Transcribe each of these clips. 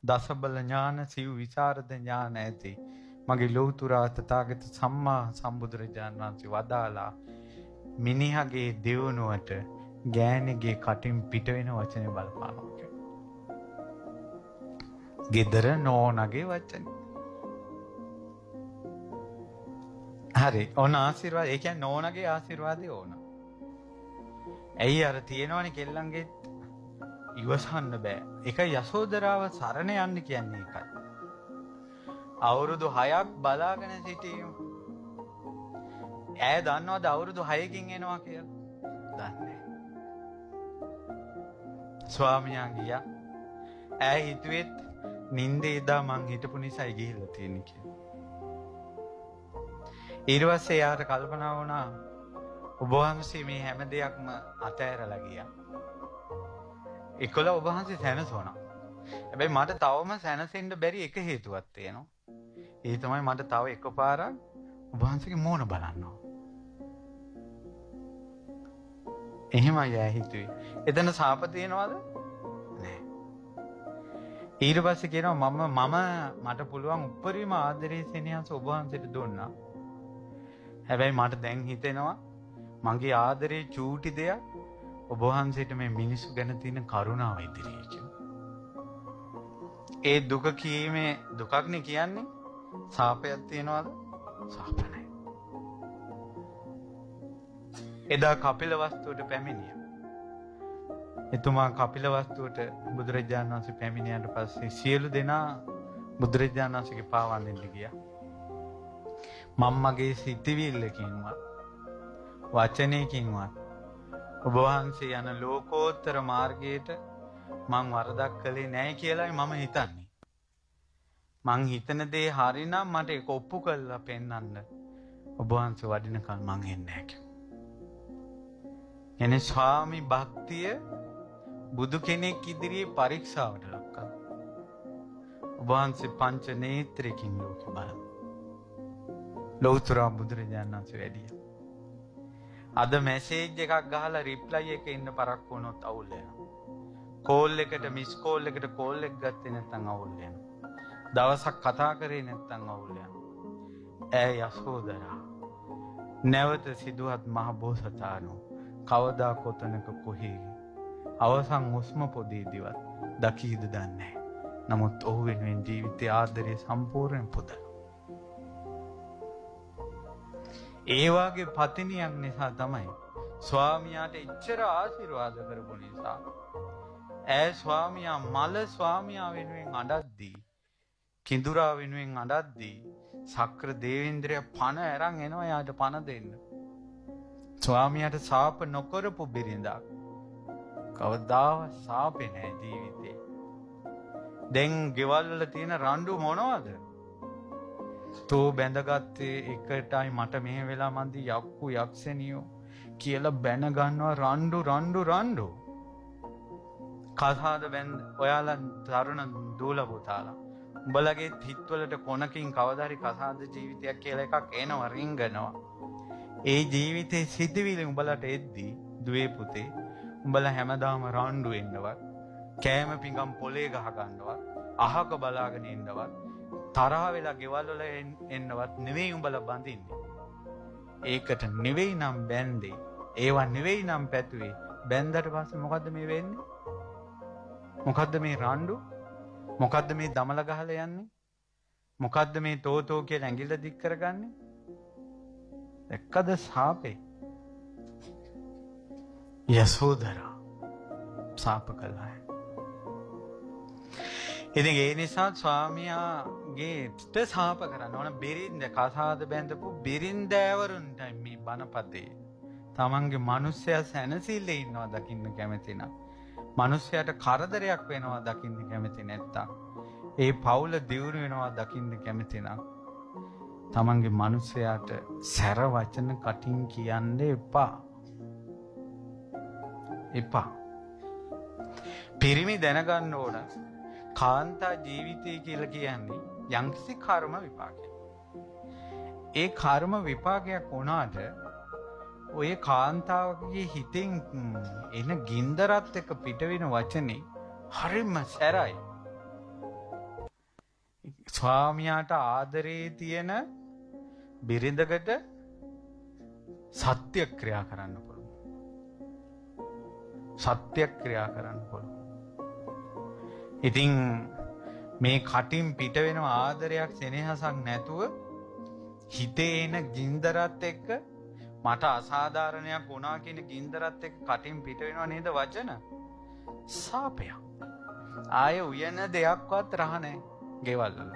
දසබල ඥාන සිව් විසරද ඥාන ඇති මගේ ලෞතුරා තථාගත සම්මා සම්බුදුරජාණන් වහන්සේ වදාලා මිනිහගේ දියුණුවට ගෑණිගේ කටින් පිට වෙන වචනේ බලපානවා කියලා. gedara නෝනගේ වචනේ. හරි. ඕන ආශිර්වාද. ඒ කියන්නේ නෝනගේ ආශිර්වාදය ඕන. ඇයි අර තියෙනවනේ කෙල්ලන්ගේ ඉවසන්න බෑ. ඒක යසෝදරාව සරණ යන්න කියන්නේ ඒකයි. අවුරුදු 6ක් බලාගෙන සිටීම. ඈ දන්නවද අවුරුදු 6කින් එනවා කියලා? දන්නේ. ස්වාමියා ගියා. ඈ හිතුවෙත් නින්දේ එදා මං හිටපු නිසායි ගිහිල්ලා තියෙන්නේ කියලා. ඊට පස්සේ යාට කල්පනා වුණා ඔබ වහන්සේ මේ හැම දෙයක්ම අතෑරලා ගියා. 11 ඔබ වහන්සේ සැනසුණා. හැබැයි මට තවම සැනසෙන්න බැරි එක හේතුවක් තියෙනවා. ඒ තමයි මට තව එකපාරක් ඔබ වහන්සේගේ මූණ බලන්න ඕන. එහෙමයි යා හිතුවේ. එතන සාප තියෙනවද? නෑ. ඊට පස්සේ කියනවා මට පුළුවන් උපරිම ආදරේ සෙනෙහස ඔබ වහන්සේට දුන්නා. හැබැයි මට දැන් හිතෙනවා මගේ ආදරේ චූටි දෙයක් ඔබ වහන්සේට මේ මිනිස්සු ගැන තියෙන කරුණාව ඉදිරියේ. ඒ දුක කීමේ දුකක්නේ කියන්නේ. සාපයක් තියනවද? සාප නැහැ. එදා කපිලවස්තුවට පැමිණියා. එතුමා කපිලවස්තුවට බුදුරජාණන් වහන්සේ පැමිණියාට පස්සේ සියලු දෙනා බුදුරජාණන් වහන්සේගේ පාවන් දෙන්න ගියා. මම්මගේ සිතවිල්ලකින්වත් වචනයකින්වත් ඔබ වහන්සේ යන ලෝකෝත්තර මාර්ගයට මං වරදක් කළේ නැහැ කියලායි මම හිතන්නේ. මං හිතන දේ හරිනම් මට ඒක ඔප්පු කරලා පෙන්වන්න ඔබ වහන්සේ වඩිනකල් මං එන්නේ නැහැ කිව්වා. එනේ ස්වාමි භක්තිය බුදු කෙනෙක් ඉදිරියේ පරීක්ෂාවට ලක් කළා. ඔබ වහන්සේ පංච නේත්‍රයෙන් ලෝකෙ බලන ලෞතර බුදුරජාණන් වහන්සේ වැඩියා. අද මැසේජ් එකක් ගහලා රිප්ලයි එක ඉන්න පරක්කු වුණොත් අවුල් වෙනවා. කෝල් එකට මිස් කෝල් එකට කෝල් එක ගත්තේ නැත්නම් අවුල් වෙනවා. දවසක් කතා කරේ නැත්නම් අවුල් වෙනවා. ඈ යසෝදරා නැවත සිදුවත් මහ බෝසතාණෝ කවදා කොතනක කොහේ අවසන් හුස්ම පොදේදිවත් දකීද දන්නේ. නමුත් ඔහු වෙනුවෙන් ජීවිතයේ ආදරය සම්පූර්ණයෙන් පුදලා. ඒ වාගේ පතිනියක් නිසා තමයි ස්වාමියාට එච්චර ආශිර්වාද කරපු නිසා ඈ ස්වාමියා මල ස්වාමියා වෙනුවෙන් අඬද්දී කිඳුරා වෙනුවෙන් අඬද්දී සක්‍ර දේවේන්ද්‍රයා පණ අරන් එනවා යාට පණ දෙන්න. ස්වාමියාට සාප නොකරපු බිරිඳක් කවදාවත් සාපේ නැහැ ජීවිතේ. දැන් ගෙවල් වල තියෙන රණ්ඩු මොනවද? තෝ බැඳගත්තේ එකටයි මට මෙහෙ වෙලා මන්දි යක්කු යක්ෂණියෝ කියලා බැන ගන්නවා රණ්ඩු. කසාද බැඳ ඔයාලා තරුණ දූල පුතාලා උඹලගේ හිත්වලට කොනකින් කවදාරි කසාද ජීවිතයක් කියලා එකක් එනවා රිංගනවා. ඒ ජීවිතේ සිදුවිලි උඹලට එද්දී දුවේ පුතේ උඹලා හැමදාම රණ්ඩු වෙන්නවත් කෑම පිඟම් පොලේ ගහ ගන්නවත් අහක බලාගෙන ඉන්නවත් තරහ වෙලා ගෙවල් වල එන්නවත් නෙවෙයි උඹලා බඳින්නේ. ඒකට නෙවෙයි නම් බැන්දේ. ඒවා නෙවෙයි නම් පැතුවේ. බැන්දට පස්සේ මොකද්ද මේ වෙන්නේ? මොකද්ද මේ රණ්ඩු? මොකද්ද මේ දමල ගහලා යන්නේ? මොකද්ද මේ තෝතෝ කියලා ඇඟිල්ල දික් කරගන්නේ? එක්කද සාපේ? යසෝදරා සාප කළා. ඉතින් ඒ නිසා ස්වාමියාගේට සාප කරන්න ඕන බිරින්ද කසාද බැඳපු බිරින්දෑවරුන්ටයි මේ බණපදේ. තමන්ගේ මිනිස්සයා සැනසෙල්ලේ ඉන්නවා දකින්න කැමති නම් මිනිස්සයාට කරදරයක් වෙනවා දකින්න කැමති නැත්තම් ඒ පවුල දියුණු වෙනවා දකින්න කැමති නම් තමන්ගේ මිනිස්සයාට සැර වචන කටින් කියන්න එපා. පිරිමි දැනගන්න ඕන කාන්තා ජීවිතය කියලා කියන්නේ යම්කිසි කර්ම විපාකයක්. ඒ කර්ම විපාකයක් වුණාට ඔය කාන්තාවකගේ හිතෙන් එන ගින්දරත් එක්ක පිට වෙන වචනේ හරිම සැරයි. ස්වාමියාට ආදරේ තියෙන බිරිඳකට සත්‍යක්‍රියා කරන්න පුළුවන්. සත්‍යක්‍රියා කරන්න පුළුවන්. ඉතින් මේ කටින් පිට වෙන ආදරයක් සෙනෙහසක් නැතුව හිතේ එන ගින්දරත් එක්ක මට අසාධාරණයක් වුණා කියන ගින්දරත් එක්ක කටින් පිට වෙනව නේද වචන? සාපයක්. ආය උයන දෙයක්වත් රහ නැහැ ගෙවල් වල.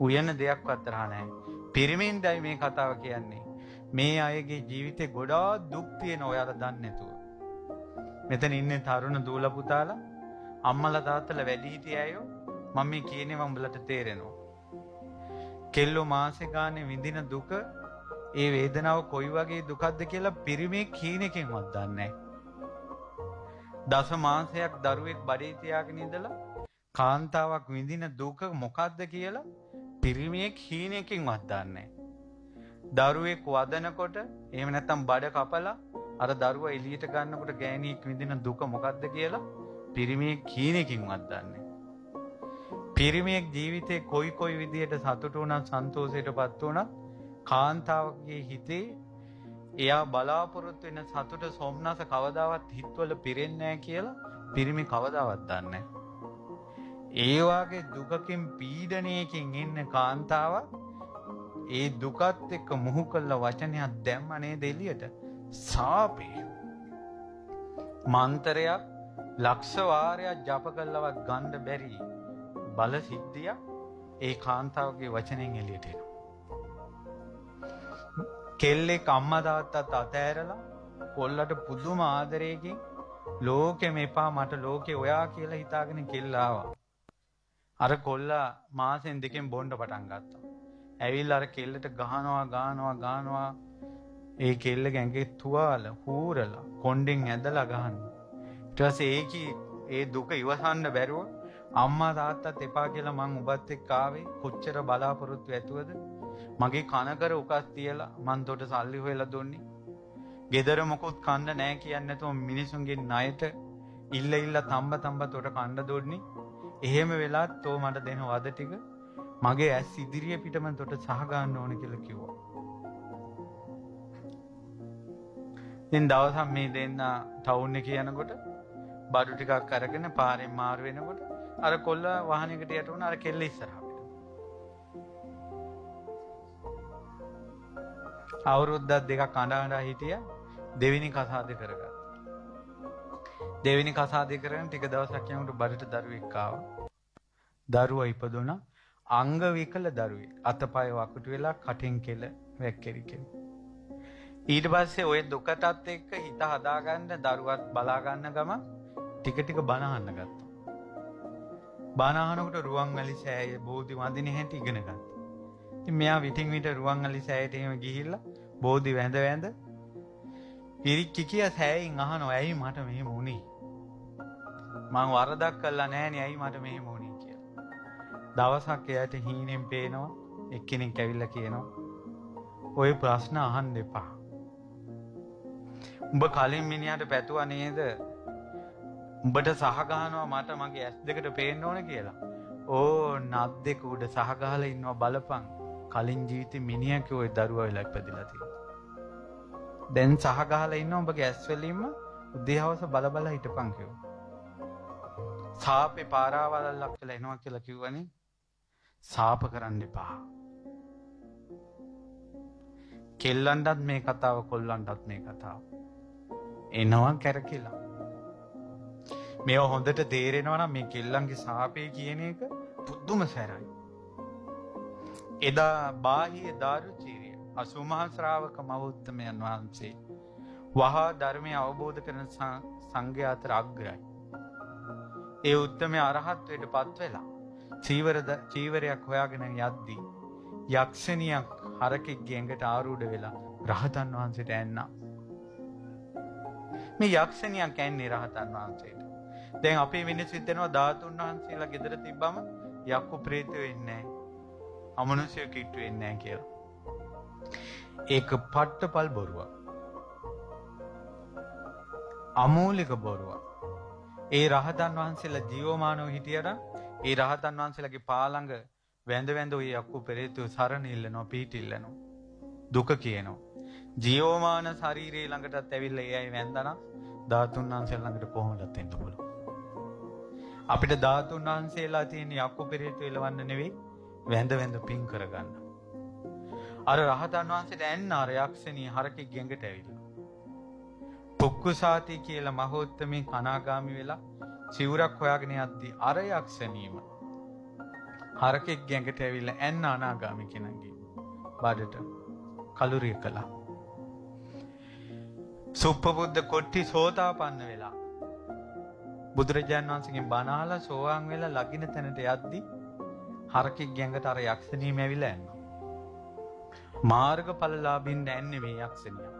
උයන දෙයක්වත් රහ නැහැ. පිරිමින්දයි මේ කතාව කියන්නේ. මේ අයගේ ජීවිතේ ගොඩාක් දුක් තියෙන ඔයාලා දන්නේ නැතුව. මෙතන ඉන්නේ තරුණ දූල පුතාලා, අම්මලා තාත්තලා වැඩිහිටිය අයෝ මම මේ කියන්නේ උඹලට තේරෙනවා. කෙල්ලෝ මාසේ ගානේ විඳින දුක, ඒ වේදනාව කොයි වගේ දුකක්ද කියලා පිරිමේ කීනකින්වත් දන්නේ නැහැ. දස මාසයක් දරුවෙක් බඩේ තියාගෙන ඉඳලා කාන්තාවක් විඳින දුක මොකක්ද කියලා පිරිමියෙක් හීනකින්වත් දන්නේ නැහැ. දරුවෙක් වදනකොට එහෙම නැත්නම් බඩ කපලා අර දරුවා එළියට ගන්නකොට ගෑණියෙක් විඳින දුක මොකක්ද කියලා පිරිමියෙක් හීනකින්වත් දන්නේ නැහැ. පිරිමියෙක් ජීවිතේ කොයි විදියට සතුටු වුණත් සන්තෝෂයටපත් වුණත් කාන්තාවගේ හිතේ එයා බලාපොරොත්තු වෙන සතුට සොම්නස කවදාවත් හිතවල පිරෙන්නේ නැහැ කියලා පිරිමි කවදාවත් දන්නේ නැහැ. ඒ වාගේ දුකකින් පීඩණයකින් ඉන්න කාන්තාවක් ඒ දුකත් එක්ක මුහු කළ වචනයක් දැම්ම නේද එළියට? සාපේ. මන්තරයක් ලක්ෂ වාරයක් ජප කළවත් ගන්න බැරි බල සිද්ධිය ඒ කාන්තාවගේ වචනෙන් එළියට එනවා. කෙල්ලෙක් අම්මා තාත්තත් අතෑරලා කොල්ලට පුදුම ආදරයකින් ලෝකෙම එපා මට ලෝකේ ඔයා කියලා හිතාගෙන කෙල්ල ආවා. අර කොල්ලා මාසෙන් දෙකෙන් බොණ්ඩ පටන් ගත්තා. ඇවිල්ලා අර කෙල්ලට ගහනවා ඒ කෙල්ලගේ ඇඟේ තුවාල හූරලා කොණ්ඩෙන් ඇදලා ගහනවා. ඊට පස්සේ ඒ දුක ඉවසන්න බැරුව අම්මා තාත්තත් එපා කියලා මං ඔබත් එක්ක ආවේ කොච්චර බලාපොරොත්තු ඇතුවද? මගේ කනකර උකස් තියලා මං තොට සල්ලි හොයලා දුන්නේ. ගෙදර මොකොත් කන්න නැහැ කියන්නේ නැතුව මිනිසුන්ගේ ණයට ඉල්ල තම්බ තොට කන්න දුන්නේ. එහෙම වෙලාත් තෝ මට දෙන වද ටික මගේ ඇස් ඉදිරිය පිටම තොට සහ ගන්න ඕන කියලා කිව්වා. ඉතින් දවසක් මේ දෙන්න ටවුන් එකේ යනකොට බඩු ටිකක් අරගෙන පාරෙන් මාරු වෙනකොට අර කොල්ල වාහනයකට යට වුණා. අර කෙල්ල ඉස්සරහා පිට. අවුරුද්දක් දෙකක් අඬ හිටියා. දෙවෙනි කසාදේ කරගත්තා. දෙවෙනි කසාදේ කරගෙන ටික දවසක් යනකොට බඩට දරුවෙක් ආවා. දරුවා ඉපදුණා. අංග විකල දරුවෙක්. අතපය වකුටු වෙලා කටින් කෙල වැක්කිරි කෙනෙක්. ඊට පස්සේ ওই දුකටත් එක්ක හිත හදාගන්න දරුවත් බලා ගන්න ගම ටික බණ අහන්න ගත්තා. බණ අහනකොට රුවන්වැලි සෑයේ බෝධි වඳින හැටි ඉගෙන ගත්තා. ඉතින් මෙයා විටින් විට රුවන්වැලි සෑයට එහෙම ගිහිල්ලා බෝධි වැඳ පිරිච්චි කිය සෑයෙන් අහනවා ඇයි මට මෙහෙම වුනේ? මං වරදක් කළා නෑනේ ඇයි මට මෙහෙම වුනේ කියලා. දවසක් එයාට හීනෙන් පේනවා එක්කෙනෙක් ඇවිල්ලා කියනවා ඔය ප්‍රශ්න අහන්න එපා. උඹ කලින් මිනිහට පැතුවා නේද? උඹට සහ ගහනවා මට මගේ ඇස් දෙකට පේන්න ඕන කියලා. ඕ නත් දෙක උඩ සහ ගහලා ඉන්නවා බලපන්. කලින් ජීවිතේ මිනිහා ඔය දරුවා වෙලා ඉපදිලා තියෙනවා. දැන් සහ ගහලා ඉන්නවා උඹගේ ඇස් වලින්ම උදේ හවස බල හිටපන් කිව්වා. සාපේ පාරාවලක් කියලා එනවා කියලා කිව්වනේ. සාප කරන්න එපා. කෙල්ලන්ටත් මේ කතාව කොල්ලන්ටත් මේ කතාව. එනවා කැරකිලා. මේව හොඳට තේරෙනවා නම් මේ කෙල්ලන්ගේ සාපේ කියන එක පුදුම සැරයි. එදා බාහිය දාරුචීරිය අසුමහා ශ්‍රාවක මහෞත්තමයන් වහන්සේ වහා ධර්මය අවබෝධ කරන සංඝයා අතර අග්‍රයි. ඒ උත්තමයා අරහත්වයට පත් වෙලා චීවරයක් හොයාගෙන යද්දී යක්ෂණියක් හරකෙක්ගේ ඇඟට ආරූඪ වෙලා රහතන් වහන්සේට ඇන්නා. මේ යක්ෂණියක් ඇන්නේ රහතන් වහන්සේට. දැන් අපේ මිනිස්සු හිතනවා ධාතුන් වහන්සේලා ගෙදර තිබ්බම යක්කු ප්‍රේතයෝ ඉන්නේ නැහැ. අමනුෂ්‍ය කිට්ටු වෙන්නේ නැහැ කියලා. ඒක පට්ටපල් බොරුවක්. අමූලික බොරුවක්. ඒ රහතන් වහන්සේලා ජීවමානව හිටියට ඒ රහතන් වහන්සේලාගේ පාළඟ වැඳ වැඳ ඔය යක්කු පෙරේතෝ සරණ ඉල්ලනවා, පීඨ ඉල්ලනවා, දුක කියනවා. ජීවමාන ශරීරය ළඟටත් ඇවිල්ලා ඒ අය වැඳනා ධාතුන් වහන්සේලා ළඟට කොහොමදත් එන්න පුළුවන්. අපිට ධාතුන් වහන්සේලා තියෙන යක්කු පෙරේතෝ එලවන්න නෙවෙයි, වැඳ වැඳ පින් කරගන්න. අර රහතන් වහන්සේට ඇන්න අර යක්ෂණී හරකෙක් ගැඟට ඇවිල්ලා. පුක්කුසාති කියලා මහෝත්තමී අනාගාමි වෙලා සිවුරක් හොයාගෙන යද්දී අර යක්ෂණීම හරකෙක් ගැඟට ඇවිල්ලා ඇන්න අනාගාමි කෙනගේ බඩට කලුරිය කළා. සුප්පබුද්ධ කොට්ටි සෝතාපන්න වෙලා බුදුරජාණන් වහන්සේගෙන් බණ අහලා සෝවාන් වෙලා ලගින තැනට යද්දී හරකෙක් ගැඟට අර යක්ෂණීම ඇවිල්ලා ඇන්නා. මාර්ගඵලලාභින් ඇන්නේ මේ යක්ෂණිය.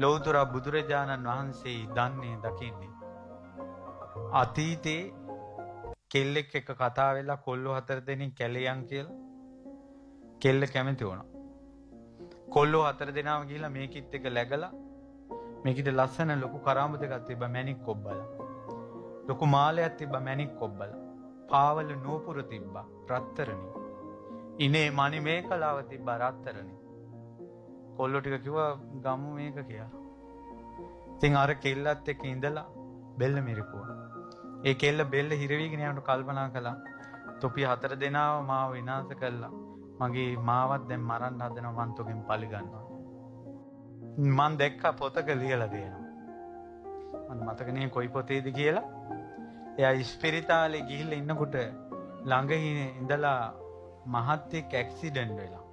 ලෞතර බුදුරජාණන් වහන්සේ දන්නේ දකින්නේ අතීතේ කෙල්ලෙක් එක්ක කතා වෙලා කොල්ලෝ 4 දෙනෙක් කැලේයන් කියලා කෙල්ල කැමති වුණා. කොල්ලෝ 4 දෙනාම ගිහිල්ලා මේකිත් එක läගලා මේකිට ලස්සන ලොකු කරාඹ දෙකක් තිබ්බා මැණික් කොබ්බලා. ලොකු මාලයක් තිබ්බා මැණික් කොබ්බලා. පාවල නූපුර තිබ්බා රත්තරණි. ඉනේ මණි මේකලාව තිබ්බා රත්තරණි. කොල්ලෝ ටික කිව්වා ගමු මේක කියලා. ඉතින් අර කෙල්ලත් එක්ක ඉඳලා බෙල්ල මිරිකුවා. ඒ කෙල්ල බෙල්ල හිරවිගෙන යනකොට කල්පනා කළා තොපි 4 දෙනාව මාව විනාශ කළා. මගේ මාවත් දැන් මරන්න හදනවා, මං තොගෙන් පලි ගන්නවා. මං දැක්ක පොතක ලියලා දෙනවා. මම මතක නෑ කොයි පොතේද කියලා. එයා ඉස්පිරිතාලේ ගිහිල්ලා ඉන්නකොට ළඟ ඉඳලා මහත්තයෙක් ඇක්සිඩන්ට් වෙලා.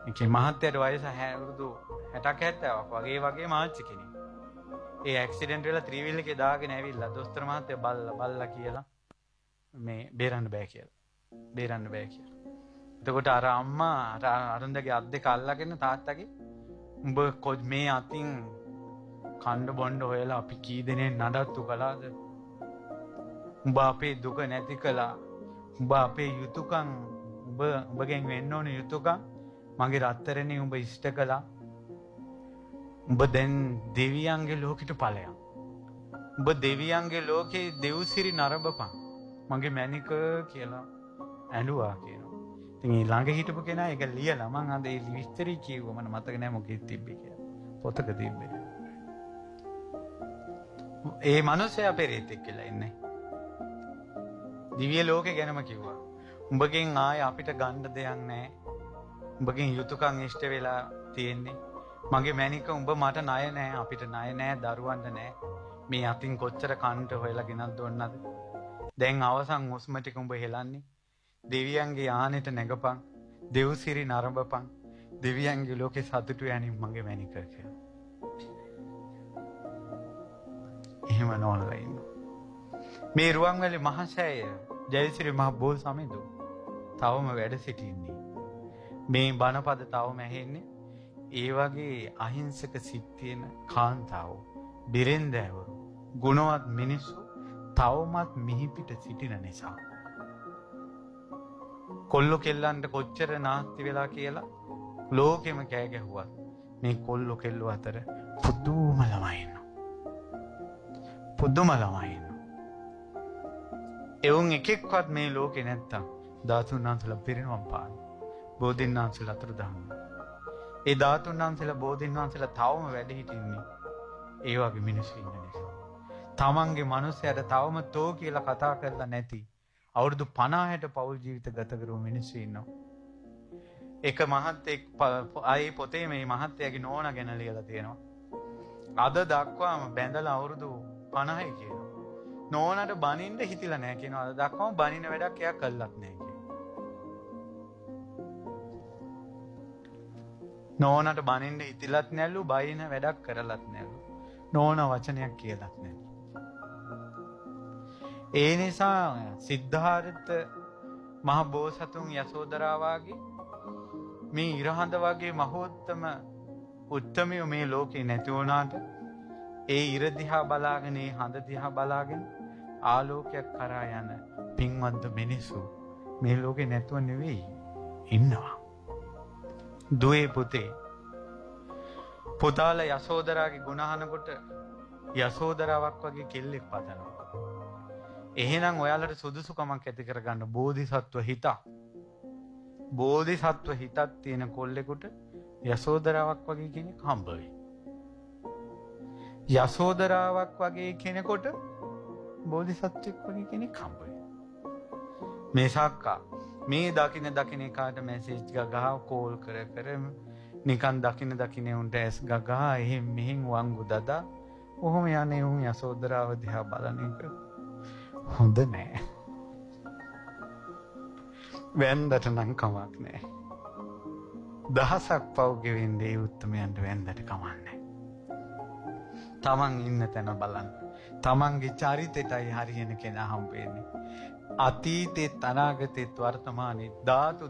ඒකේ මහත්තයාට වයස අවුරුදු 60ක් 70ක් වගේ මාච්චි කෙනෙක්. ඒ ඇක්සිඩන්ට් වෙලා ත්‍රිවිල් එකේ දාගෙන ඇවිල්ලා දොස්තර මහත්තයා බල්ලා කියලා මේ බේරන්න බෑ කියලා. එතකොට අර අම්මා අරුන්දගේ අත් දෙක අල්ලගෙන තාත්තගේ උඹ මේ අතින් කණ්ඩ බොණ්ඩ හොයලා අපි කී දෙනෙක් නඩත්තු කළාද? උඹ අපේ දුක නැති කළා. උඹ අපේ යුතුයකම් උඹගෙන් වෙන්න ඕන යුතුයකම් මගේ රත්තරනේ උඹ ඉෂ්ට කළා. උඹ දැන් දෙවියන්ගේ ලෝකෙට ඵලයක්. උඹ දෙවියන්ගේ ලෝකේ දෙව්සිරි නරඹපන්. මගේ මැනික කියලා ඇඬුවා කියනවා. ඉතින් මේ ළඟ හිටපු කෙනා ඒක ලියලා මං අද ඒ විස්තරي කිව්වා. මට මතක නෑ මොකෙද තිබ්බේ කියලා. පොතක තිබ්බේ. ඒ මිනිස්සයා පෙරේතෙක් කියලා ඉන්නේ. දිව්‍ය ලෝකේ ගැනම කිව්වා. උඹගෙන් ආයේ අපිට ගන්න දෙයක් නෑ. උඹගෙන් යුතුයකම් ඉෂ්ට වෙලා තියෙන්නේ. මගේ මැනික උඹ මට ණය නෑ, අපිට ණය නෑ, දරුවන්ට නෑ. මේ අතින් කොච්චර කන්ට හොයලා ගෙනත් දුන්නද? දැන් අවසන් හුස්ම ටික උඹ හෙලන්නේ. දෙවියන්ගේ ආනෙට නැගපන්. දෙව්සිරි නරඹපන්. දෙවියන්ගේ ලෝකේ සතුටු යන්නේ මගේ මැනික කියලා. එහෙම නෝනලා ඉන්න. මේ රුවන්වැලි මහසෑය ජයසිරි මහ බෝල් සමිඳු තවම වැඩ සිටින්නේ. මේ බණපද තවම ඇහෙන්නේ. ඒ වගේ අහිංසක සිත් තියෙන කාන්තාවෝ, බිරෙන්දෑවරු, ගුණවත් මිනිස්සු තවමත් මිහිපිට සිටින නිසා. කොල්ලෝ කෙල්ලන්ට කොච්චර නාස්ති වෙලා කියලා ලෝකෙම කෑ ගැහුවත් මේ කොල්ලෝ කෙල්ලෝ අතර පුදුම ළමයි ඉන්නවා. එවුන් එකෙක්වත් මේ ලෝකේ නැත්තම් ධාතුන් වහන්සේලා පිරිනවම් පාන. බෝධීන් වහන්සේලා අතුරුදහන්. ඒ ධාතුන් වහන්සේලා බෝධීන් වහන්සේලා තවම වැඩ හිටින්නේ ඒ වගේ මිනිස්සු ඉන්න නිසා. තමන්ගේ මිනිස්සයාට තවම තෝ කියලා කතා කරලා නැති අවුරුදු 50ට පෞල් ජීවිත ගත කරපු මිනිස්සු ඉන්නවා. එක මහත්තයෙක් ආයේ පොතේ මේ මහත්තයාගේ නෝනා ගැන ලියලා තියෙනවා. අද දක්වාම බැඳලා අවුරුදු 50යි කියනවා. නෝනාට බනින්න හිතිලා නැහැ කියනවා. අද දක්වාම බනින වැඩක් එයා කළත් නැහැ කියනවා. නෝනාට බනින්න හිතිලත් නැල්ලු, බයින වැඩක් කරලත් නැල්ලු. නෝනා වචනයක් කියලත් නැල්ලු. ඒ නිසා සිද්ධාර්ථ මහ බෝසතුන් යසෝදරාවාගේ මේ ඉරහඳ වගේ මහෝත්තම උත්තමයෝ මේ ලෝකේ නැති වුණාට ඒ ඉර දිහා බලාගෙන, ඒ හඳ දිහා බලාගෙන ආලෝකයක් කරා යන පින්වන්ත මිනිස්සු මේ ලෝකේ නැතුව නෙවෙයි ඉන්නවා. දුවේ පුතේ පුතාල යසෝදරාගේ ගුණ අහනකොට යසෝදරාවක් වගේ කෙල්ලෙක් පතනවා. එහෙනම් ඔයාලට සුදුසුකමක් ඇති කරගන්න බෝධිසත්ව හිතක්. බෝධිසත්ව හිතක් තියෙන කොල්ලෙකුට යසෝදරාවක් වගේ කෙනෙක් හම්බ වෙයි. යසෝදරාවක් වගේ කෙනෙකුට බෝධිසත්වෙක් වගේ කෙනෙක් හම්බ වෙයි. මේ සක්කා මේ දකින එකාට මැසේජ් ගගා කෝල් කර නිකන් දකින උන්ට ඇස් ගගා එහෙන් මෙහෙන් වංගු දදා ඔහොම යන්නේ උන් යසෝදරාව දිහා බලන එක හොඳ නෑ. වැන්දට නම් කමක් නෑ. දහසක් පව් ගෙවෙන්නේ උත්තමයන්ට වැන්දට කමන්නේ. තමන් ඉන්න තැන බලන්න. තමන්ගේ චරිතයටයි හරියන කෙනා හම්බෙන්නේ. අතීතෙත් අනාගතෙත් වර්තමානයේ ධාතු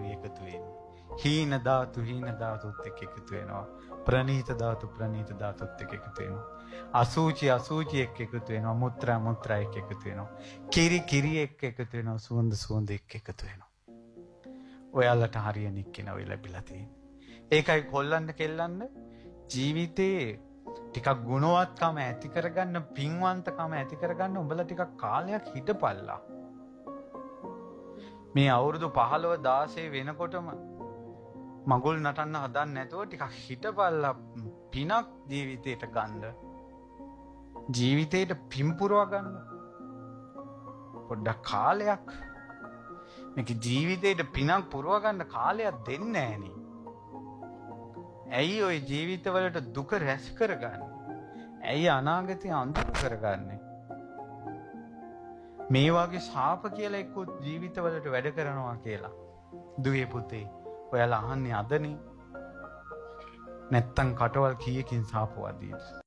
එකතු වෙන්නේ. හීන ධාතුත් එක්ක එකතු වෙනවා. ප්‍රනීත ධාතුත් එක්ක එකතු වෙනවා. අසූචි එක්ක එකතු වෙනවා. මුත්‍රා එක්ක එකතු වෙනවා. කිරි එක්ක එකතු වෙනවා. සුවඳ එක්ක එකතු වෙනවා. ඔයාලට හරියන එක්කෙන ඔය ලැබිලා තියෙන්නේ. ඒකයි කොල්ලන්න කෙල්ලන්න ජීවිතේ ටිකක් ගුණවත්කම ඇති කරගන්න, පින්වන්තකම ඇති කරගන්න උඹලා ටිකක් කාලයක් හිටපල්ලා. මේ අවුරුදු 15 16 වෙනකොටම මගුල් නටන්න හදන්න නැතුව ටිකක් හිටපල්ලා පිනක් ජීවිතේට ගන්න. ජීවිතේට පින් පුරව ගන්න. පොඩ්ඩක් කාලයක් මේක ජීවිතේට පිනක් පුරව ගන්න කාලයක් දෙන්නේ නැහනේ. ඇයි ওই ජීවිතවලට දුක රැස් කරගන්නේ? ඇයි අනාගතය අඳුර කරගන්නේ? මේ වගේ ශාප කියලා එක්ක ජීවිතවලට වැඩ කරනවා කියලා. දුවේ පුතේ ඔයාලා අහන්නේ අදනේ. නැත්තම් කටවල් කීයකින් ශාප වදීද?